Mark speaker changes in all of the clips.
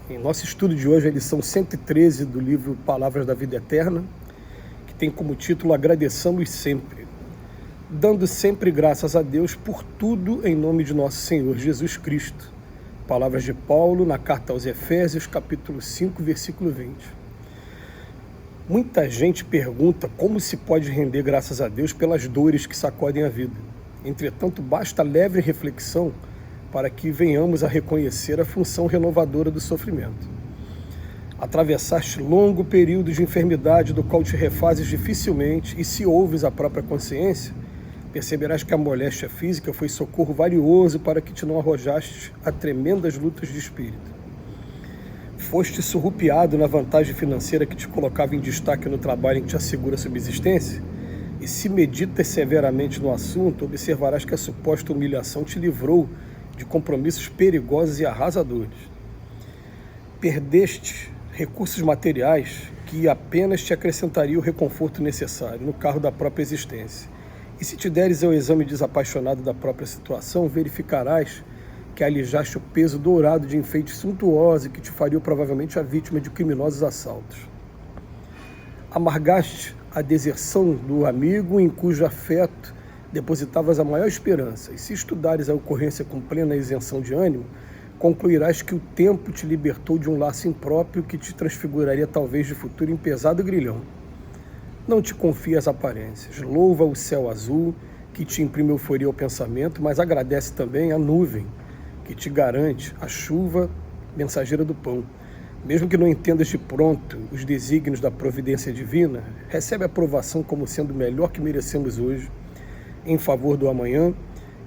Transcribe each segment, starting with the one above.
Speaker 1: Em nosso estudo de hoje, a lição 113 do livro Palavras da Vida Eterna, que tem como título Agradeçamos Sempre, dando sempre graças a Deus por tudo em nome de nosso Senhor Jesus Cristo. Palavras de Paulo na carta aos Efésios, capítulo 5, versículo 20. Muita gente pergunta como se pode render graças a Deus pelas dores que sacodem a vida. Entretanto, basta leve reflexão para que venhamos a reconhecer a função renovadora do sofrimento. Atravessaste longo período de enfermidade do qual te refazes dificilmente, e se ouves a própria consciência, perceberás que a moléstia física foi socorro valioso para que te não arrojaste a tremendas lutas de espírito. Foste surrupiado na vantagem financeira que te colocava em destaque no trabalho em que te assegura a subsistência, e se meditas severamente no assunto, observarás que a suposta humilhação te livrou de compromissos perigosos e arrasadores. Perdeste recursos materiais que apenas te acrescentariam o reconforto necessário no carro da própria existência. E se te deres ao exame desapaixonado da própria situação, verificarás que alijaste o peso dourado de enfeites suntuosos que te fariam provavelmente a vítima de criminosos assaltos. Amargaste a deserção do amigo em cujo afeto depositavas a maior esperança, e se estudares a ocorrência com plena isenção de ânimo, concluirás que o tempo te libertou de um laço impróprio que te transfiguraria talvez de futuro em pesado grilhão. Não te confie às aparências, louva o céu azul que te imprime euforia ao pensamento, mas agradece também a nuvem que te garante a chuva mensageira do pão. Mesmo que não entendas de pronto os desígnios da providência divina, recebe a aprovação como sendo o melhor que merecemos hoje, em favor do amanhã,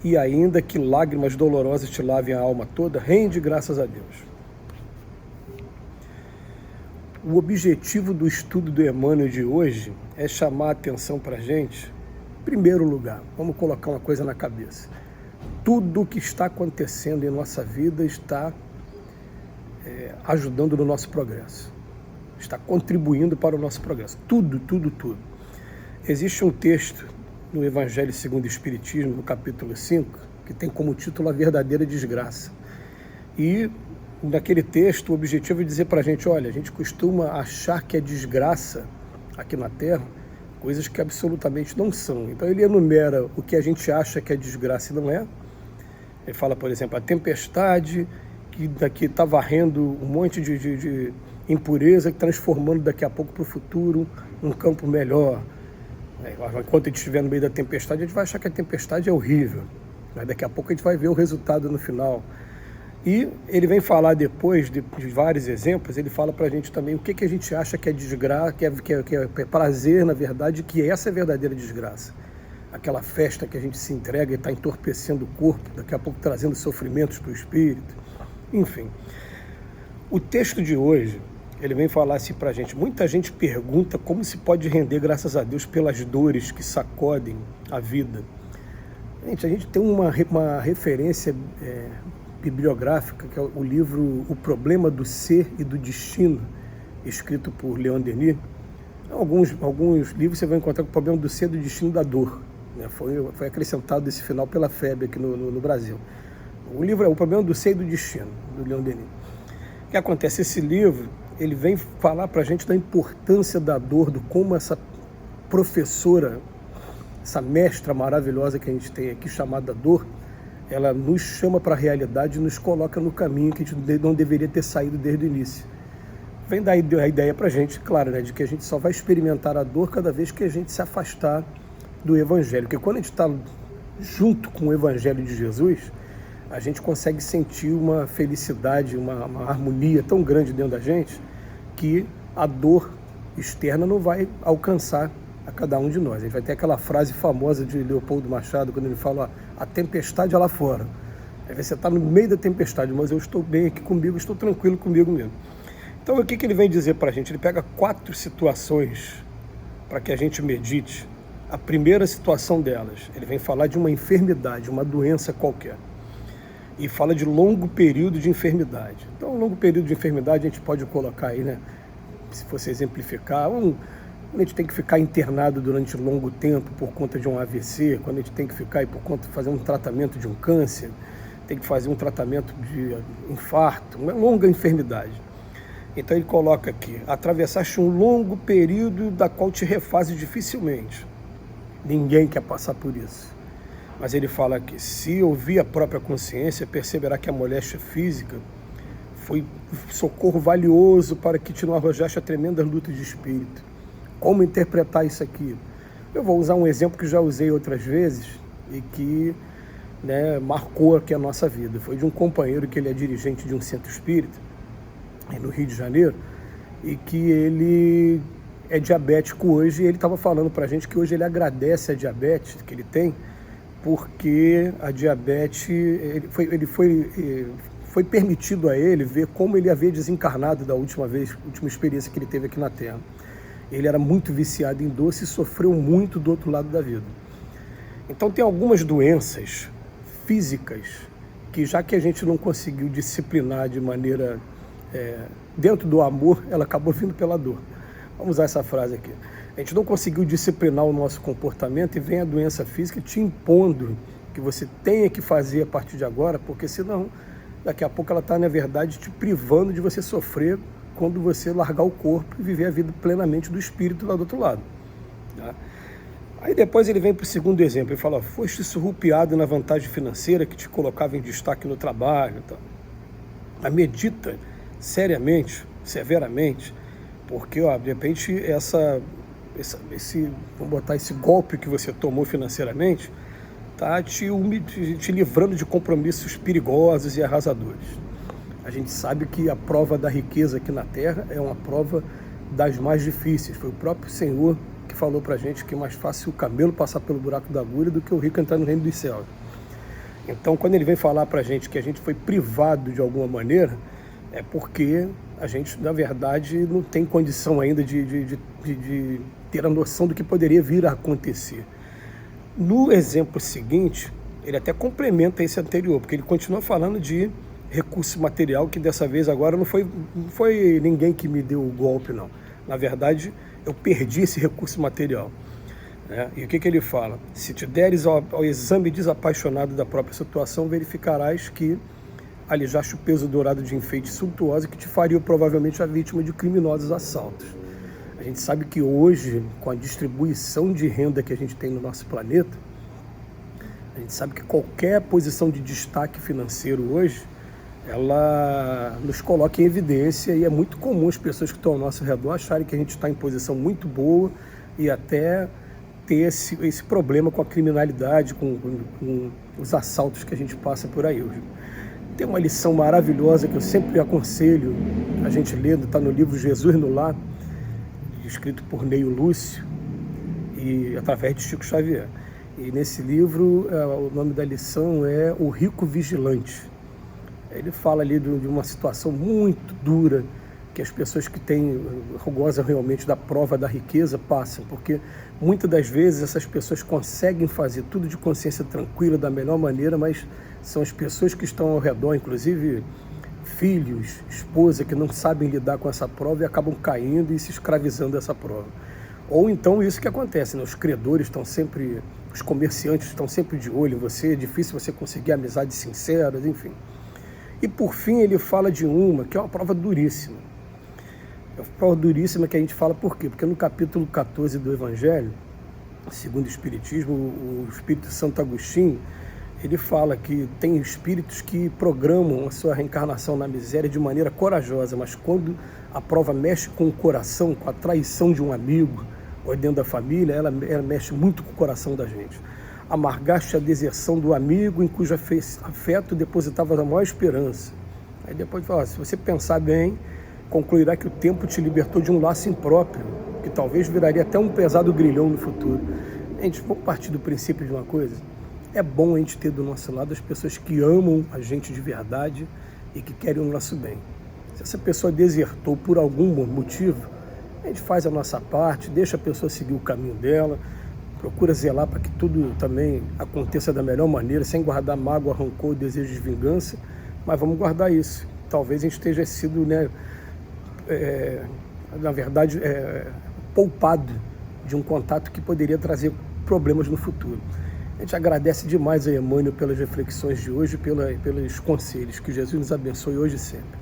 Speaker 1: e ainda que lágrimas dolorosas te lavem a alma toda, rende graças a Deus. O objetivo do estudo do Emmanuel de hoje é chamar a atenção para a gente, em primeiro lugar, vamos colocar uma coisa na cabeça. Tudo o que está acontecendo em nossa vida está ajudando no nosso progresso, está contribuindo para o nosso progresso. Tudo, tudo, tudo. Existe um texto no Evangelho segundo o Espiritismo, no capítulo 5, que tem como título A Verdadeira Desgraça. E naquele texto o objetivo é dizer para a gente, olha, a gente costuma achar que é desgraça aqui na Terra coisas que absolutamente não são. Então ele enumera o que a gente acha que é desgraça e não é. Ele fala, por exemplo, a tempestade que daqui está varrendo um monte de impureza, transformando daqui a pouco para o futuro um campo melhor. Enquanto a gente estiver no meio da tempestade, a gente vai achar que a tempestade é horrível, mas daqui a pouco a gente vai ver o resultado no final. E ele vem falar depois de vários exemplos, ele fala para a gente também o que a gente acha que é desgraça, que é prazer, na verdade, que essa é a verdadeira desgraça. Aquela festa que a gente se entrega e está entorpecendo o corpo, daqui a pouco trazendo sofrimentos para o espírito. Enfim, o texto de hoje, ele vem falar assim para a gente. Muita gente pergunta como se pode render graças a Deus pelas dores que sacodem a vida. Gente, a gente tem uma referência bibliográfica, que é o livro O Problema do Ser e do Destino, escrito por Leon Denis. Alguns livros você vai encontrar com o problema do ser e do destino da dor. Né? Foi acrescentado esse final pela FEB aqui no Brasil. O livro é O Problema do Ser e do Destino, do Leon Denis. O que acontece? Esse livro ele vem falar para a gente da importância da dor, do como essa professora, essa mestra maravilhosa que a gente tem aqui, chamada dor, ela nos chama para a realidade e nos coloca no caminho que a gente não deveria ter saído desde o início. Vem dar a ideia para a gente, claro, né, de que a gente só vai experimentar a dor cada vez que a gente se afastar do Evangelho. Porque quando a gente está junto com o Evangelho de Jesus, a gente consegue sentir uma felicidade, uma harmonia tão grande dentro da gente, que a dor externa não vai alcançar a cada um de nós. A gente vai ter aquela frase famosa de Leopoldo Machado, quando ele fala, a tempestade é lá fora. Aí você está no meio da tempestade, mas eu estou bem aqui comigo, estou tranquilo comigo mesmo. Então o que ele vem dizer para a gente? Ele pega 4 situações para que a gente medite. A primeira situação delas, ele vem falar de uma enfermidade, uma doença qualquer. E fala de longo período de enfermidade. Então, longo período de enfermidade a gente pode colocar aí, né? Se fosse exemplificar, quando a gente tem que ficar internado durante longo tempo por conta de um AVC, quando a gente tem que ficar aí por conta de fazer um tratamento de um câncer, tem que fazer um tratamento de infarto, uma longa enfermidade. Então ele coloca aqui: atravessaste um longo período da qual te refazes dificilmente. Ninguém quer passar por isso. Mas ele fala aqui: se ouvir a própria consciência, perceberá que a moléstia física foi socorro valioso para que te não arrojaste a tremenda luta de espírito. Como interpretar isso aqui? Eu vou usar um exemplo que já usei outras vezes e que, né, marcou aqui a nossa vida. Foi de um companheiro que ele é dirigente de um centro espírita, no Rio de Janeiro, e que ele é diabético hoje, e ele estava falando para a gente que hoje ele agradece a diabetes que ele tem, porque a diabetes, foi permitido a ele ver como ele havia desencarnado da última experiência que ele teve aqui na Terra. Ele era muito viciado em doce e sofreu muito do outro lado da vida. Então tem algumas doenças físicas que, já que a gente não conseguiu disciplinar de maneira dentro do amor, ela acabou vindo pela dor. Vamos usar essa frase aqui. A gente não conseguiu disciplinar o nosso comportamento e vem a doença física te impondo que você tenha que fazer a partir de agora, porque senão, daqui a pouco ela está, na verdade, te privando de você sofrer quando você largar o corpo e viver a vida plenamente do espírito lá do outro lado. Tá? Aí depois ele vem para o segundo exemplo, ele fala: foste surrupiado na vantagem financeira que te colocava em destaque no trabalho. Tá? Mas medita seriamente, severamente, porque, de repente, vamos botar esse golpe que você tomou financeiramente, tá te livrando de compromissos perigosos e arrasadores. A gente sabe que a prova da riqueza aqui na Terra é uma prova das mais difíceis. Foi o próprio Senhor que falou pra gente que é mais fácil o camelo passar pelo buraco da agulha do que o rico entrar no reino dos céus. Então, quando ele vem falar pra gente que a gente foi privado de alguma maneira, é porque a gente, na verdade, não tem condição ainda de ter a noção do que poderia vir a acontecer. No exemplo seguinte, ele até complementa esse anterior, porque ele continua falando de recurso material, que dessa vez agora não foi ninguém que me deu o golpe, não. Na verdade, eu perdi esse recurso material. Né? E o que ele fala? Se te deres ao exame desapaixonado da própria situação, verificarás que alijaste o peso dourado de enfeite suntuoso que te faria provavelmente a vítima de criminosos assaltos. A gente sabe que hoje, com a distribuição de renda que a gente tem no nosso planeta, a gente sabe que qualquer posição de destaque financeiro hoje, ela nos coloca em evidência, e é muito comum as pessoas que estão ao nosso redor acharem que a gente está em posição muito boa e até ter esse problema com a criminalidade, com os assaltos que a gente passa por aí hoje. Tem uma lição maravilhosa que eu sempre aconselho a gente ler, está no livro Jesus no Lar, escrito por Neio Lúcio e através de Chico Xavier. E nesse livro, o nome da lição é O Rico Vigilante. Ele fala ali de uma situação muito dura que as pessoas que gozam realmente da prova da riqueza passam, porque muitas das vezes essas pessoas conseguem fazer tudo de consciência tranquila, da melhor maneira, mas são as pessoas que estão ao redor, inclusive filhos, esposa, que não sabem lidar com essa prova e acabam caindo e se escravizando dessa prova. Ou então isso que acontece, né? Os credores estão sempre, os comerciantes estão sempre de olho em você, é difícil você conseguir amizades sinceras, enfim. E por fim ele fala de uma que é uma prova duríssima. É uma prova duríssima que a gente fala por quê? Porque no capítulo 14 do Evangelho, segundo o Espiritismo, o Espírito Santo Agostinho, ele fala que tem espíritos que programam a sua reencarnação na miséria de maneira corajosa, mas quando a prova mexe com o coração, com a traição de um amigo ou dentro da família, ela mexe muito com o coração da gente. Amargaste a deserção do amigo em cujo afeto depositavas a maior esperança. Aí depois fala, se você pensar bem, concluirá que o tempo te libertou de um laço impróprio, que talvez viraria até um pesado grilhão no futuro. Gente, vamos partir do princípio de uma coisa. É bom a gente ter do nosso lado as pessoas que amam a gente de verdade e que querem o nosso bem. Se essa pessoa desertou por algum motivo, a gente faz a nossa parte, deixa a pessoa seguir o caminho dela, procura zelar para que tudo também aconteça da melhor maneira, sem guardar mágoa, rancor, desejo de vingança, mas vamos guardar isso. Talvez a gente esteja sido, na verdade, poupado de um contato que poderia trazer problemas no futuro. A gente agradece demais a Emmanuel pelas reflexões de hoje, pelos conselhos. Que Jesus nos abençoe hoje e sempre.